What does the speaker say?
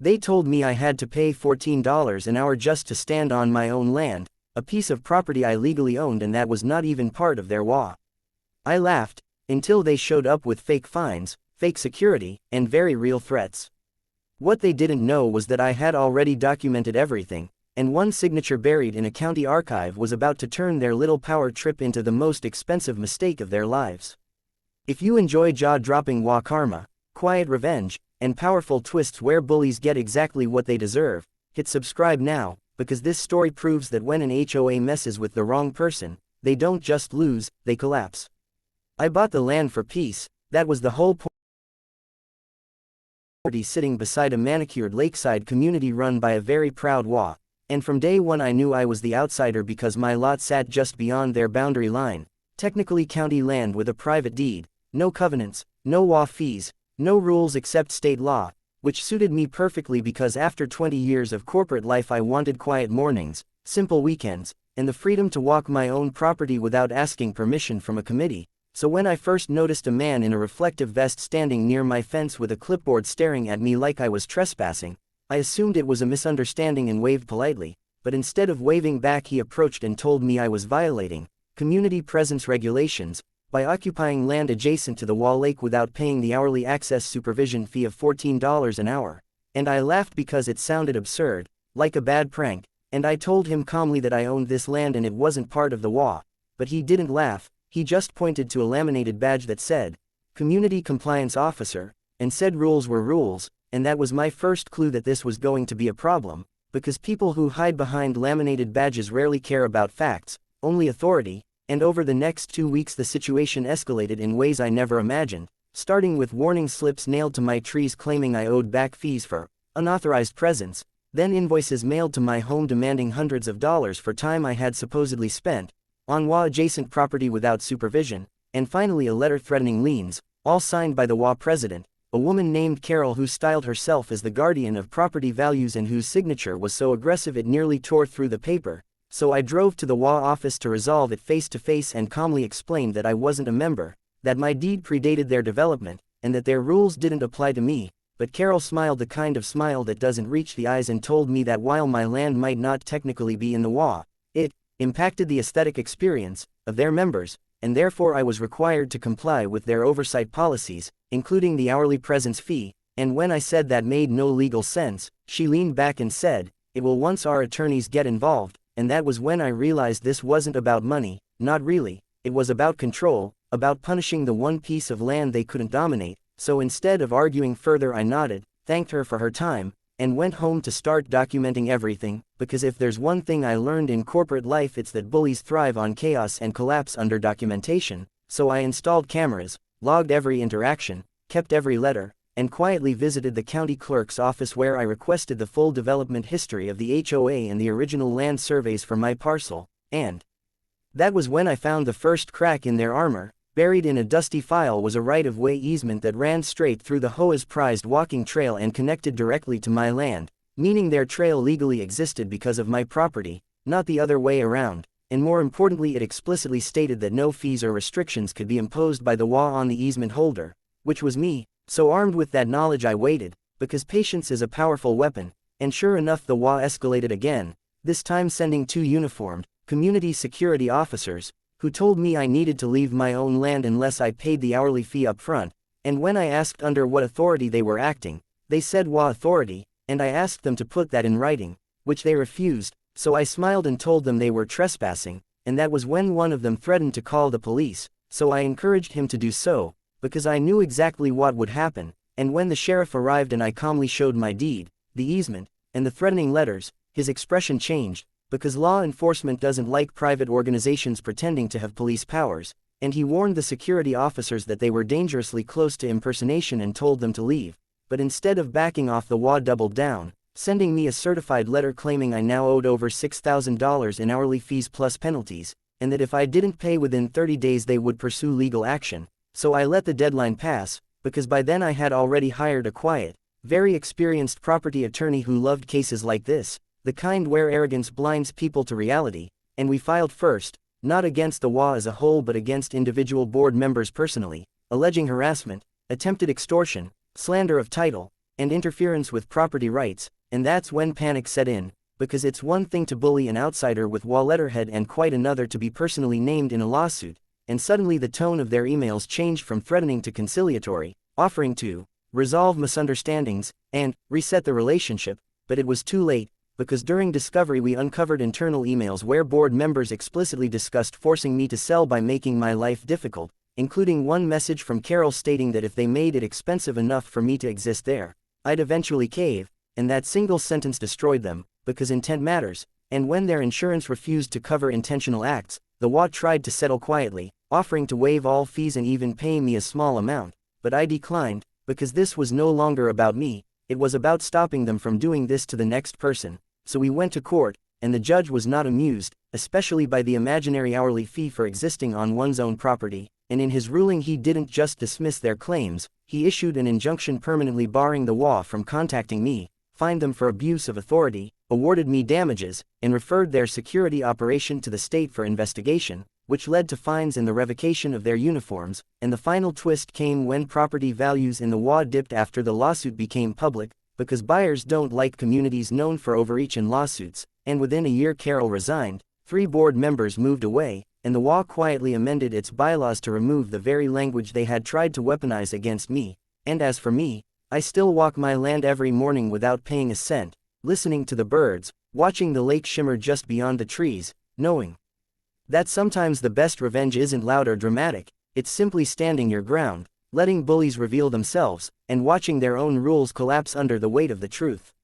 They told me I had to pay $14 an hour just to stand on my own land, a piece of property I legally owned, and that was not even part of their HOA. I laughed, until they showed up with fake fines, fake security, and very real threats. What they didn't know was that I had already documented everything, and one signature buried in a county archive was about to turn their little power trip into the most expensive mistake of their lives. If you enjoy jaw-dropping HOA karma, quiet revenge, and powerful twists where bullies get exactly what they deserve, hit subscribe now, because this story proves that when an HOA messes with the wrong person, they don't just lose, they collapse. I bought the land for peace, that was the whole point. Sitting beside a manicured lakeside community run by a very proud HOA, and from day one I knew I was the outsider because my lot sat just beyond their boundary line, technically county land with a private deed, no covenants, no HOA fees, no rules except state law, which suited me perfectly because after 20 years of corporate life I wanted quiet mornings, simple weekends, and the freedom to walk my own property without asking permission from a committee. So when I first noticed a man in a reflective vest standing near my fence with a clipboard staring at me like I was trespassing, I assumed it was a misunderstanding and waved politely, but instead of waving back he approached and told me I was violating community presence regulations by occupying land adjacent to the HOA lake without paying the hourly access supervision fee of $14 an hour, and I laughed because it sounded absurd, like a bad prank, and I told him calmly that I owned this land and it wasn't part of the HOA, but he didn't laugh. He just pointed to a laminated badge that said, Community Compliance Officer, and said rules were rules, and that was my first clue that this was going to be a problem, because people who hide behind laminated badges rarely care about facts, only authority, and over the next 2 weeks the situation escalated in ways I never imagined, starting with warning slips nailed to my trees claiming I owed back fees for unauthorized presence, then invoices mailed to my home demanding hundreds of dollars for time I had supposedly spent on HOA-adjacent property without supervision, and finally a letter threatening liens, all signed by the HOA president, a woman named Carol who styled herself as the guardian of property values and whose signature was so aggressive it nearly tore through the paper. So I drove to the HOA office to resolve it face to face and calmly explained that I wasn't a member, that my deed predated their development, and that their rules didn't apply to me, but Carol smiled the kind of smile that doesn't reach the eyes and told me that while my land might not technically be in the HOA, it impacted the aesthetic experience of their members, and therefore I was required to comply with their oversight policies, including the hourly presence fee, and when I said that made no legal sense, she leaned back and said, it will once our attorneys get involved, and that was when I realized this wasn't about money, not really, it was about control, about punishing the one piece of land they couldn't dominate. So instead of arguing further I nodded, thanked her for her time, and went home to start documenting everything, because if there's one thing I learned in corporate life it's that bullies thrive on chaos and collapse under documentation. So I installed cameras, logged every interaction, kept every letter, and quietly visited the county clerk's office where I requested the full development history of the HOA and the original land surveys for my parcel, and that was when I found the first crack in their armor. Buried in a dusty file was a right-of-way easement that ran straight through the HOA's prized walking trail and connected directly to my land, meaning their trail legally existed because of my property, not the other way around, and more importantly it explicitly stated that no fees or restrictions could be imposed by the HOA on the easement holder, which was me. So armed with that knowledge I waited, because patience is a powerful weapon, and sure enough the HOA escalated again, this time sending 2 uniformed, community security officers, who told me I needed to leave my own land unless I paid the hourly fee up front, and when I asked under what authority they were acting, they said HOA authority, and I asked them to put that in writing, which they refused, so I smiled and told them they were trespassing, and that was when one of them threatened to call the police, so I encouraged him to do so, because I knew exactly what would happen, and when the sheriff arrived and I calmly showed my deed, the easement, and the threatening letters, his expression changed, because law enforcement doesn't like private organizations pretending to have police powers, and he warned the security officers that they were dangerously close to impersonation and told them to leave, but instead of backing off the HOA doubled down, sending me a certified letter claiming I now owed over $6,000 in hourly fees plus penalties, and that if I didn't pay within 30 days they would pursue legal action. So I let the deadline pass, because by then I had already hired a quiet, very experienced property attorney who loved cases like this, the kind where arrogance blinds people to reality, and we filed first, not against the HOA as a whole but against individual board members personally, alleging harassment, attempted extortion, slander of title, and interference with property rights, and that's when panic set in, because it's one thing to bully an outsider with wall letterhead and quite another to be personally named in a lawsuit, and suddenly the tone of their emails changed from threatening to conciliatory, offering to resolve misunderstandings and reset the relationship, but it was too late, because during discovery we uncovered internal emails where board members explicitly discussed forcing me to sell by making my life difficult, including one message from Carol stating that if they made it expensive enough for me to exist there, I'd eventually cave, and that single sentence destroyed them, because intent matters, and when their insurance refused to cover intentional acts, the HOA tried to settle quietly, offering to waive all fees and even pay me a small amount, but I declined, because this was no longer about me, it was about stopping them from doing this to the next person. So we went to court, and the judge was not amused, especially by the imaginary hourly fee for existing on one's own property, and in his ruling he didn't just dismiss their claims, he issued an injunction permanently barring the HOA from contacting me, fined them for abuse of authority, awarded me damages, and referred their security operation to the state for investigation, which led to fines and the revocation of their uniforms, and the final twist came when property values in the HOA dipped after the lawsuit became public, because buyers don't like communities known for overreach in lawsuits, and within a year Carol resigned, 3 board members moved away, and the HOA quietly amended its bylaws to remove the very language they had tried to weaponize against me, and as for me, I still walk my land every morning without paying a cent, listening to the birds, watching the lake shimmer just beyond the trees, knowing that sometimes the best revenge isn't loud or dramatic, it's simply standing your ground, letting bullies reveal themselves, and watching their own rules collapse under the weight of the truth.